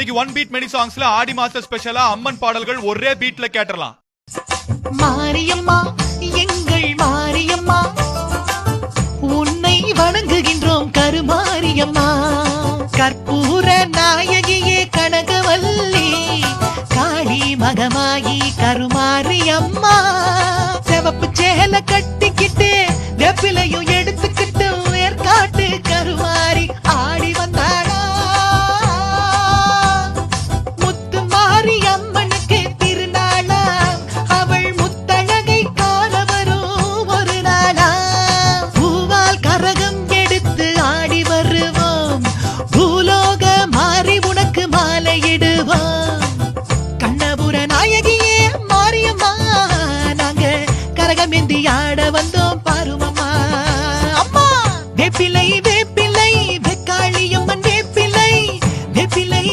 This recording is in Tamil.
இன்னைக்கு ஒன் பீட் மெனி சாங்ஸ்ல ஆடி மாச ஸ்பெஷலா அம்மன் பாடல்கள் ஒரே பீட்ல கேட்டறலாம். மாரியம்மா எங்கள் மாரியம்மா உன்னை வணங்குகின்றோம் கருமாரியம்மா. கற்பூர நாயகியே கனகவல்லி காளி மகமாயி கருமாரியம்மா. செவப்பு சேல கட்டிக்கிட்டு வெப்பிலையும் எடுத்துக்கிட்டு ஏற்காட்டு கருமாரி ஆடி வந்தாடா. முத்து மாரியம்மனுக்கு திருநாளா அவள் முத்தழகை காண வரும் ஒரு நாளா. பூவால் கரகம் எடுத்து ஆடி வருவோம் பூலோக மாறி உனக்கு மாலையிடுவோம். கண்ணபுர நாயகியே மாரியம்மா நாங்க கரகமேந்தி ஆட வந்தோம் பாருமம்மா. அம்மா வேப்பிலை வேப்பிலை வெக்காளியம்மன் வேப்பிலை வேப்பிலை